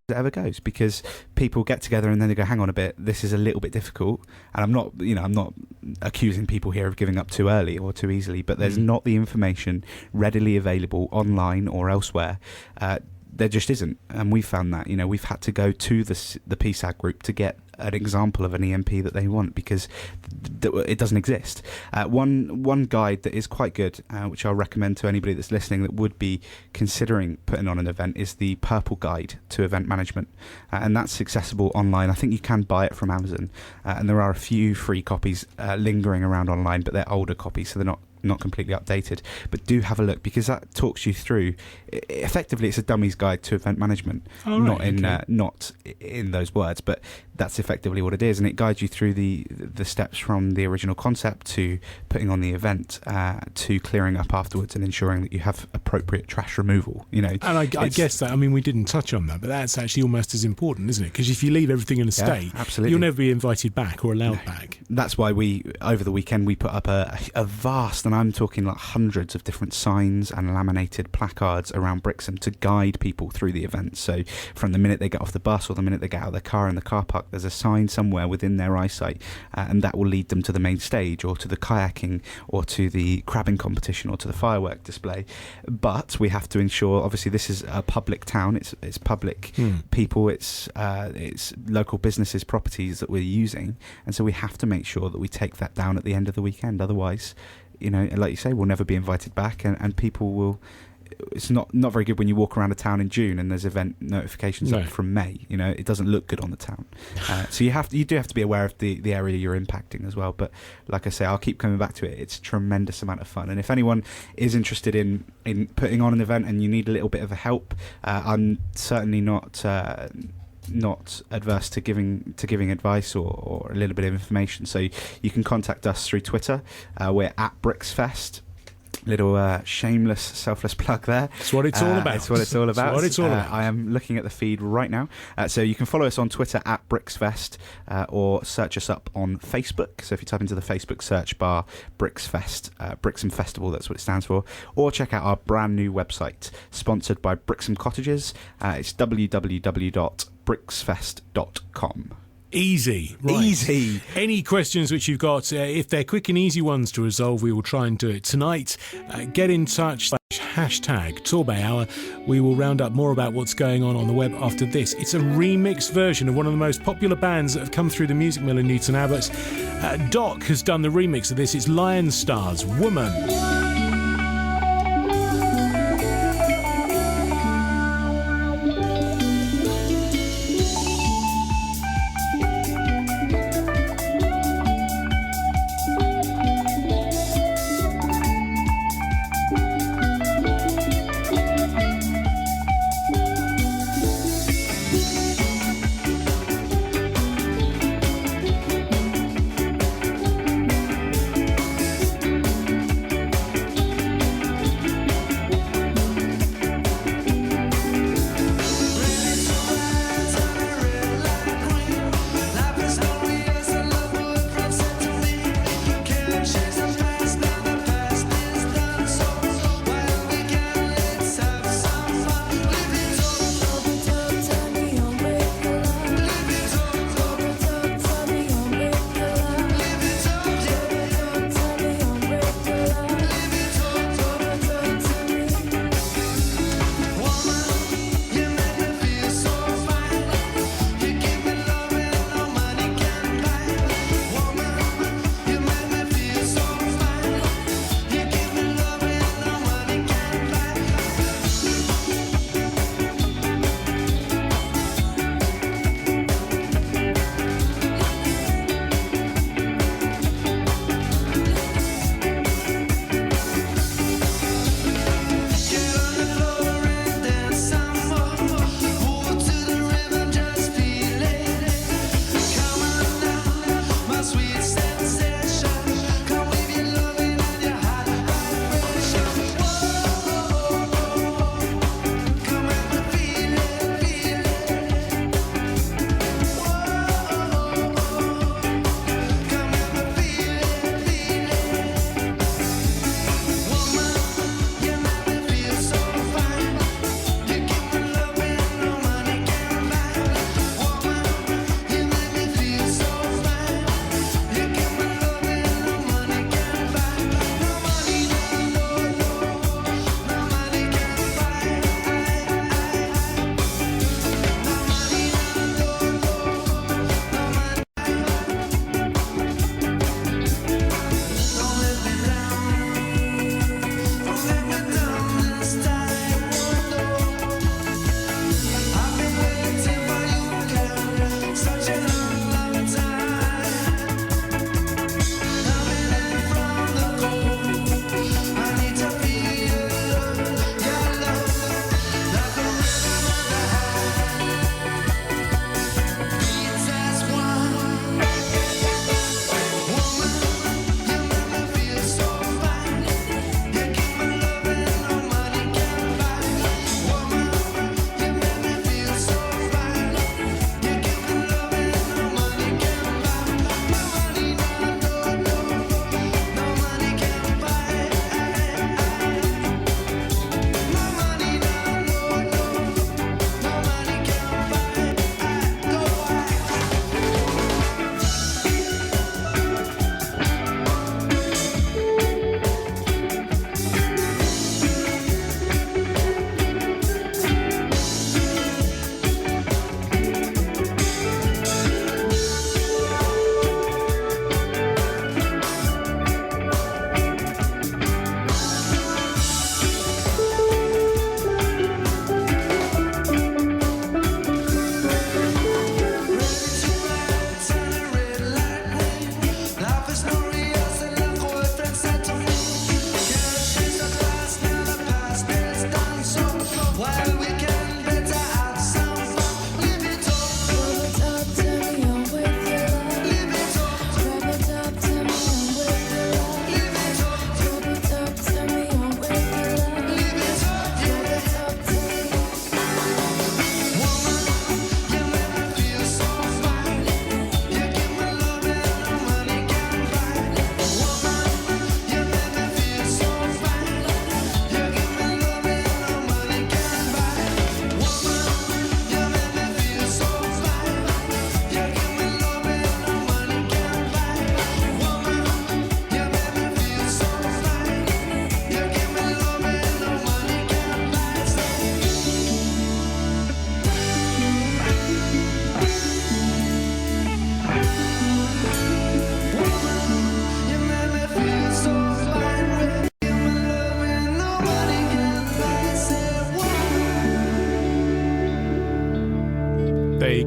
It ever goes, because people get together and then they go, hang on a bit, this is a little bit difficult. And I'm not accusing people here of giving up too early or too easily, but there's not the information readily available online or elsewhere. There just isn't, and we found that we've had to go to the PSAG group to get an example of an EMP that they want, because it doesn't exist. One guide that is quite good, which I'll recommend to anybody that's listening that would be considering putting on an event, is the Purple Guide to Event Management, and that's accessible online. I think you can buy it from Amazon, and there are a few free copies lingering around online, but they're older copies, so they're not completely updated. But do have a look, because that talks you through. Effectively, it's a dummy's guide to event management, not in those words, but that's effectively what it is, and it guides you through the steps from the original concept to putting on the event, to clearing up afterwards and ensuring that you have appropriate trash removal. And I guess that, I mean, we didn't touch on that, but that's actually almost as important, isn't it? Because if you leave everything in a state, absolutely, you'll never be invited back or allowed back. That's why over the weekend we put up a vast, and I'm talking like hundreds of different signs and laminated placards around Brixham to guide people through the event. So from the minute they get off the bus or the minute they get out of their car in the car park, there's a sign somewhere within their eyesight, and that will lead them to the main stage or to the kayaking or to the crabbing competition or to the firework display. But we have to ensure, obviously this is a public town, it's public people, it's local businesses, properties that we're using, and so we have to make sure that we take that down at the end of the weekend. Otherwise, like you say, we'll never be invited back, and people will it's not very good when you walk around a town in June and there's event notifications No. up from May. You know, it doesn't look good on the town. So you do have to be aware of the area you're impacting as well. But like I say, I'll keep coming back to it. It's a tremendous amount of fun. And if anyone is interested in putting on an event and you need a little bit of help, I'm certainly not adverse to giving advice or a little bit of information. So you can contact us through Twitter. We're at BricsFest. Little shameless, selfless plug there. That's what it's all about. It's what it's all about. That's what it's all about. I am looking at the feed right now. So you can follow us on Twitter at BricsFest, or search us up on Facebook. So if you type into the Facebook search bar BricsFest, Brixham Festival, that's what it stands for. Or check out our brand new website, sponsored by Brixham Cottages. It's www.bricsfest.com. Easy. Right. Easy. Any questions which you've got, if they're quick and easy ones to resolve, we will try and do it tonight. Get in touch, hashtag TorbayHour. We will round up more about what's going on the web after this. It's a remixed version of one of the most popular bands that have come through the music mill in Newton Abbot. Doc has done the remix of this. It's Lion Stars, Woman.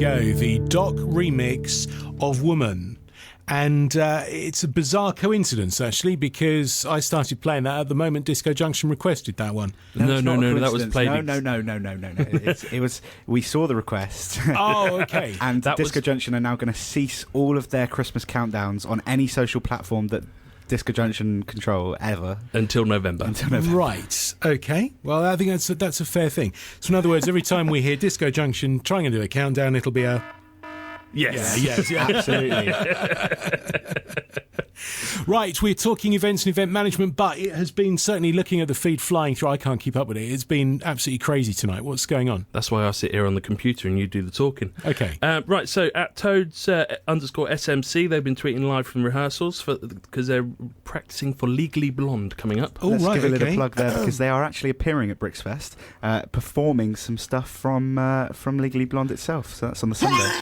go, the Doc remix of Woman. And it's a bizarre coincidence, actually, because I started playing that at the moment Disco Junction requested that one. No, that was played. No. It was. We saw the request. Oh, okay. And That Disco was- Junction are now going to cease all of their Christmas countdowns on any social platform that Disco Junction control ever Until November. until November. Right. Okay. Well, I think that's a fair thing. So, in other words, every time we hear Disco Junction trying to do a countdown, it'll be a... Yes. Yes. Absolutely. Right, we're talking events and event management, but it has been, certainly looking at the feed flying through, I can't keep up with it. It's been absolutely crazy tonight. What's going on? That's why I sit here on the computer and you do the talking. Okay. Right, so at Toads _SMC, they've been tweeting live from rehearsals because they're practicing for Legally Blonde coming up. Oh, Let's right, give a little okay. plug there because they are actually appearing at Brixfest, performing some stuff from Legally Blonde itself. So that's on the Sunday.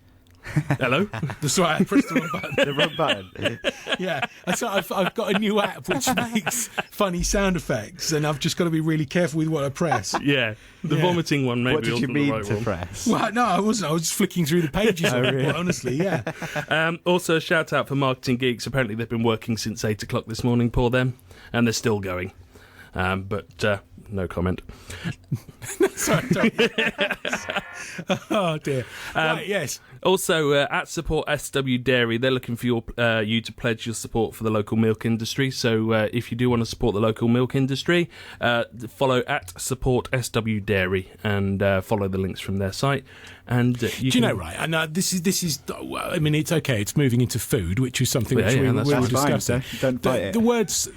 Hello? That's right, I pressed the wrong button. The wrong button. Yeah, I've got a new app which makes funny sound effects, and I've just got to be really careful with what I press. Yeah, the Yeah. vomiting one maybe What did you wasn't the mean right to one. press? Well, no, I wasn't. I was just flicking through the pages of it, honestly, yeah. Also, a shout out for Marketing Geeks. Apparently, they've been working since 8 o'clock this morning, poor them, and they're still going. But no comment. Sorry, oh, dear. Right, yes. Also, at Support SW Dairy, they're looking for you to pledge your support for the local milk industry. So if you do want to support the local milk industry, follow at Support SW Dairy and follow the links from their site. And Do you know, right? And this is. I mean, it's okay. It's moving into food, which is something Yeah, which yeah, we that's will fine. discuss. Don't fight it. The words.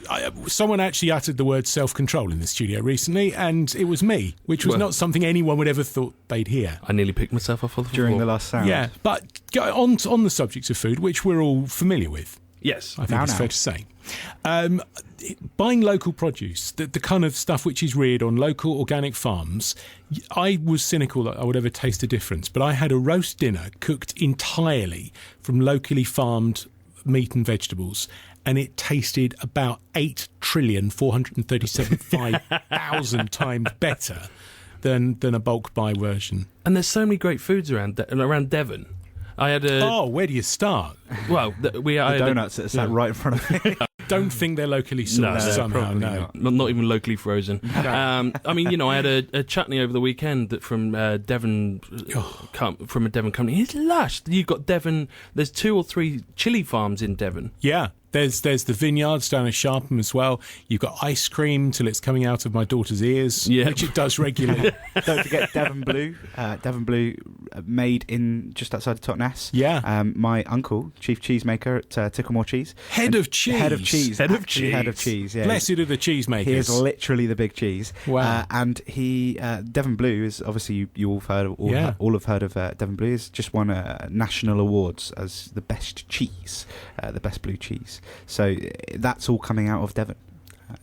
Someone actually uttered the word self-control in the studio recently, and it was me, which was Well- not something anyone would ever thought they'd hear. I nearly picked myself off of the During floor. the last sound. Yeah, but on the subject of food, which we're all familiar with, Yes. I think it's fair to say. Buying local produce, the kind of stuff which is reared on local organic farms, I was cynical that I would ever taste a difference, but I had a roast dinner cooked entirely from locally farmed meat and vegetables, and it tasted about 8,437,500 times better than a bulk buy version. And there's so many great foods around Devon. I had a Oh, where do you start? well, I The had a- donuts that sat right in front of me. Don't think they're locally sourced somehow, probably no. not. not even locally frozen. I mean, I had a chutney over the weekend that from Devon, from a Devon company. It's lush. You've got Devon. There's 2 or 3 chili farms in Devon. Yeah, there's the vineyards down at Sharpham as well. You've got ice cream till it's coming out of my daughter's ears, Yeah. which it does regularly. Don't forget Devon Blue. Devon Blue, made in just outside of Totnes. Yeah. My uncle, chief cheesemaker at Ticklemore Cheese. Head of cheese. Head of cheese. Head of Actually, cheese. Head of cheese. Yeah. Blessed are the cheesemakers. He is literally the big cheese. Wow. And he, Devon Blue is obviously you all have heard of, Yeah. all have heard of Devon Blue. Has just won national awards as the best cheese, the best blue cheese. So that's all coming out of Devon.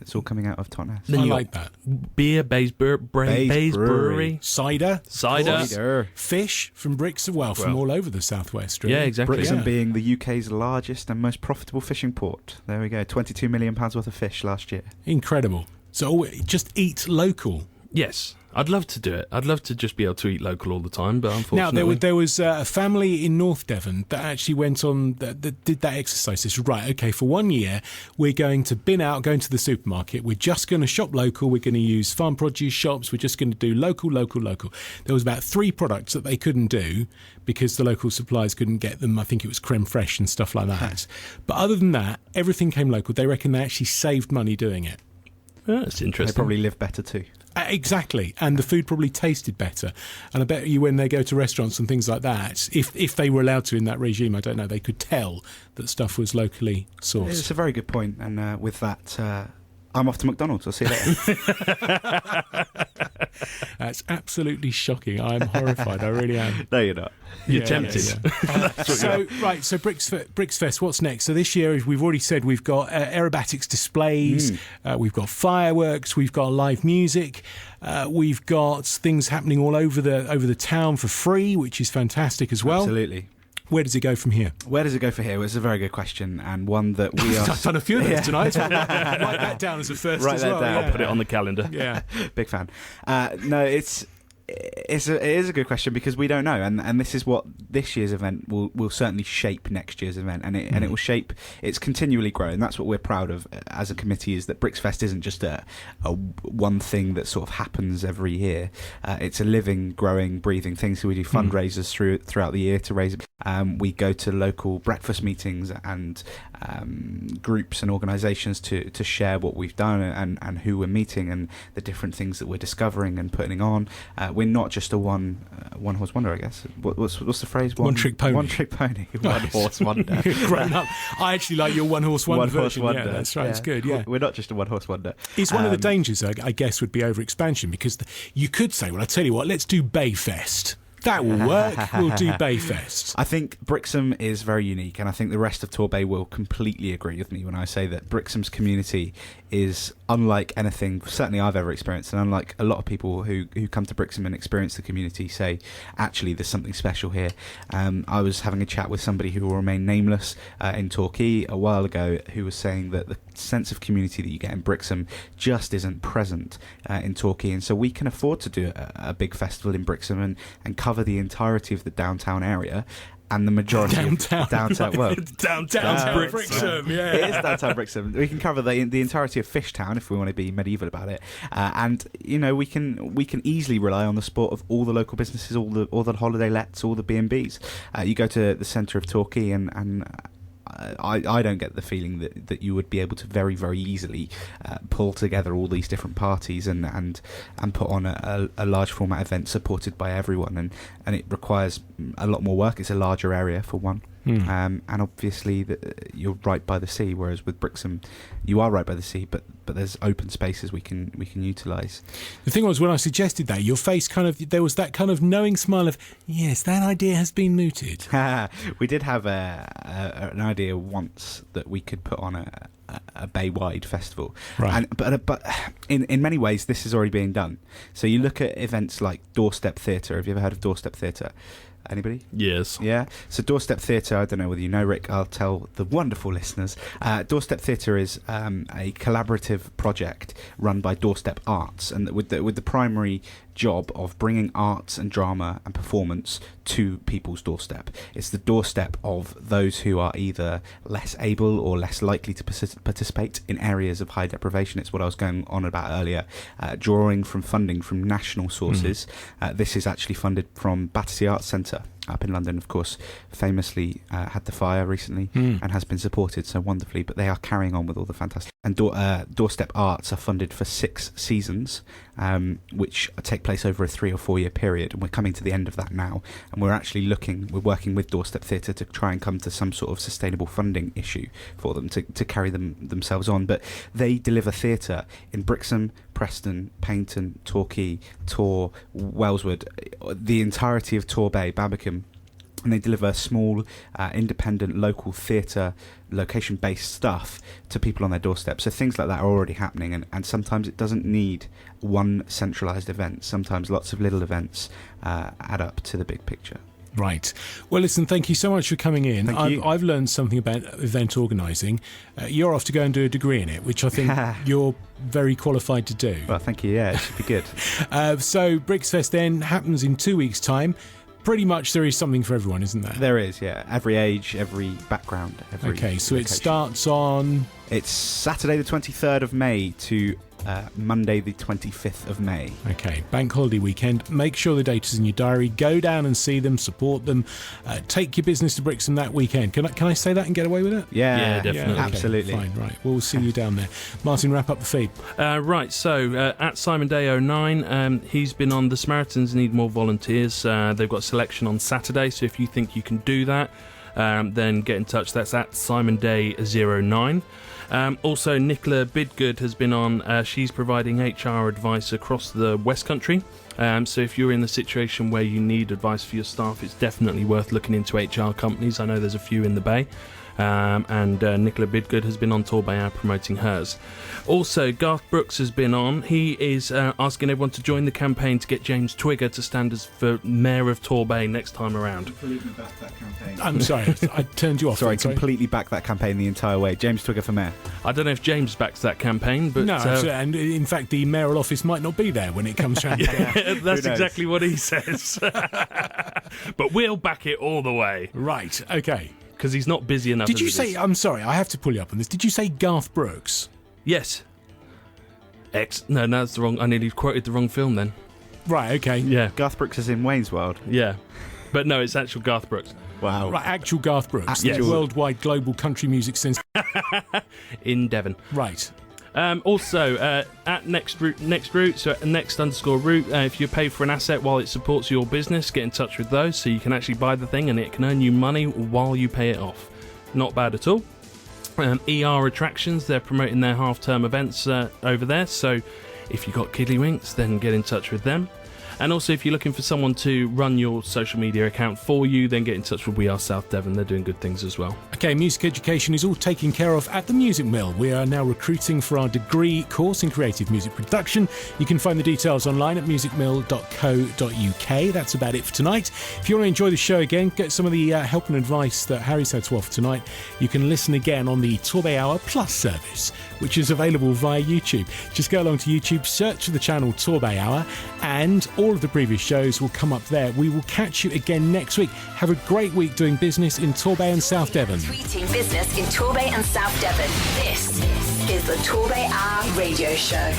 It's all coming out of Totnes. Then I you like that. Beer, Bays Brewery. Brewery. Cider. Cider. Fish from Brixton, from all over the southwest. Really. Yeah, exactly. Brixton Yeah. being the UK's largest and most profitable fishing port. There we go. £22 million worth of fish last year. Incredible. So just eat local. Yes, I'd love to do it. I'd love to just be able to eat local all the time, but Now, unfortunately... there was a family in North Devon that actually went on, that did that exercise. They said, right, okay, for 1 year, we're going to bin out, going to the supermarket. We're just going to shop local. We're going to use farm produce shops. We're just going to do local. There was about 3 products that they couldn't do because the local suppliers couldn't get them. I think it was creme fraiche and stuff like that. But other than that, everything came local. They reckon they actually saved money doing it. Oh, that's They interesting. probably live better too. Exactly, and the food probably tasted better. And I bet you when they go to restaurants and things like that, if they were allowed to in that regime, I don't know, they could tell that stuff was locally sourced. It's a very good point. And with that, I'm off to McDonald's. I'll see you later. That's absolutely shocking. I'm horrified. I really am. No, you're not. You're Yeah, tempted. yeah. So Brixfest. What's next? So this year, we've already said we've got aerobatics displays, we've got fireworks, we've got live music, we've got things happening all over the town for free, which is fantastic as well. Absolutely. Where does it go from here? Where does it go for here? Well, it's a very good question, and one that we are... I've done a few of those tonight. Write that down as a first Write as that well. down. Yeah. I'll put it on the calendar. Yeah. Big fan. No, it's It is a good question because we don't know, and this is what this year's event will certainly shape next year's event, and it will shape. It's continually growing. That's what we're proud of as a committee, is that Brixfest isn't just a one thing that sort of happens every year. It's a living, growing, breathing thing. So we do fundraisers throughout the year to raise. We go to local breakfast meetings and groups and organisations to share what we've done and who we're meeting and the different things that we're discovering and putting on. We're not just a one horse wonder, I guess. What's the phrase? One trick pony. One trick pony. One horse wonder. Grown up. I actually like your one horse wonder version. Wonder. Yeah, that's right. It's good. Yeah, we're not just a one horse wonder. It's one of the dangers, I guess, would be over expansion, because you could say, well, I tell you what, let's do Bayfest. That will work. We'll do Bayfest. I think Brixham is very unique, and I think the rest of Torbay will completely agree with me when I say that Brixham's community is unlike anything certainly I've ever experienced, and unlike a lot of people who come to Brixham and experience the community say, actually, there's something special here. I was having a chat with somebody who will remain nameless in Torquay a while ago, who was saying that the sense of community that you get in Brixham just isn't present in Torquay, and so we can afford to do a big festival in Brixham and cover the entirety of the downtown area. And the majority downtown well, downtown Brixham, yeah, it is downtown Brixham. We can cover the entirety of Fishtown if we want to be medieval about it, and we can easily rely on the support of all the local businesses, all the holiday lets, all the B&Bs. You go to the centre of Torquay and I don't get the feeling that you would be able to very, very easily pull together all these different parties and put on a large format event supported by everyone, and it requires a lot more work. It's a larger area for one. And obviously you're right by the sea, whereas with Brixham you are right by the sea, but there's open spaces we can utilise. The thing was, when I suggested that, your face there was that kind of knowing smile of, yes, that idea has been mooted. We did have an idea once that we could put on a bay-wide festival, right? But in many ways this is already being done. So you look at events like Doorstep Theatre. Have you ever heard of Doorstep Theatre? Anybody? Yes. Yeah. So Doorstep Theatre, I don't know whether you know, Rick, I'll tell the wonderful listeners. Doorstep Theatre is a collaborative project run by Doorstep Arts, and with the primary job of bringing arts and drama and performance to people's doorstep. It's the doorstep of those who are either less able or less likely to participate in areas of high deprivation. It's what I was going on about earlier, drawing from funding from national sources. This is actually funded from Battersea Arts Centre up in London, of course, famously had the fire recently and has been supported so wonderfully, but they are carrying on with all the fantastic. And Doorstep Arts are funded for 6 seasons, which take place over a 3 or 4 year period, and we're coming to the end of that now, and we're working with Doorstep Theatre to try and come to some sort of sustainable funding issue for them to carry themselves on. But they deliver theatre in Brixham, Preston, Paignton, Torquay, Tor, Wellswood, the entirety of Torbay, Babacombe, and they deliver small, independent, local theatre, location-based stuff to people on their doorstep. So things like that are already happening, and sometimes it doesn't need one centralised event. Sometimes lots of little events add up to the big picture. Right. Well, listen, thank you so much for coming in. Thank you. I've learned something about event organising. You're off to go and do a degree in it, which I think you're very qualified to do. Well, thank you. Yeah, it should be good. So Brixfest then happens in 2 weeks' time. Pretty much there is something for everyone, isn't there? There is, yeah. Every age, every background, every Okay, so location. it starts on... It's Saturday the 23rd of May to Monday the 25th of May. Okay, bank holiday weekend. Make sure the date is in your diary. Go down and see them, support them. Take your business to Brixham that weekend. Can I say that and get away with it? Yeah, definitely. Okay, absolutely. Fine, right. We'll see you down there. Martin, wrap up the feed. Right, so at Simon Day 09, he's been on The Samaritans Need More Volunteers. They've got a selection on Saturday, so if you think you can do that, then get in touch. That's at Simon Day 09. Also, Nicola Bidgood has been on. She's providing HR advice across the West Country. So if you're in the situation where you need advice for your staff, it's definitely worth looking into HR companies. I know there's a few in the Bay. and Nicola Bidgood has been on TorbayHour promoting hers. Also, Garth Brooks has been on. He is asking everyone to join the campaign to get James Twigger to stand as for Mayor of Torbay next time around. Completely back that campaign. I'm sorry, I turned you off. Sorry, completely back that campaign the entire way. James Twigger for mayor. I don't know if James backs that campaign, but No, absolutely. And in fact, the mayoral office might not be there when it comes round. that's exactly what he says. But we'll back it all the way Right, okay. because he's not busy enough. Did as you it say, is. I'm sorry, I have to pull you up on this. Did you say Garth Brooks? Yes. No, that's the wrong. I nearly quoted the wrong film then. Right, okay. Yeah, Garth Brooks is in Wayne's World. yeah. But no, it's actual Garth Brooks Wow. Right, actual Garth Brooks, the Actual- worldwide global country music sense. in Devon. Right. Also, at next route, so at next_route, if you pay for an asset while it supports your business, get in touch with those so you can actually buy the thing and it can earn you money while you pay it off. Not bad at all. ER Attractions, they're promoting their half-term events over there, so if you've got kiddlywinks, then get in touch with them. And also, if you're looking for someone to run your social media account for you, then get in touch with We Are South Devon. They're doing good things as well. Okay, music education is all taken care of at the Music Mill. We are now recruiting for our degree course in creative music production. You can find the details online at musicmill.co.uk. That's about it for tonight. If you want to enjoy the show again, get some of the help and advice that Harry's had to offer tonight, you can listen again on the TorbayHour Plus service, which is available via YouTube. Just go along to YouTube, search for the channel TorbayHour, and all of the previous shows will come up there. We will catch you again next week. Have a great week doing business in Torbay and South Devon. Tweeting business in Torbay and South Devon. This is the TorbayHour Radio Show.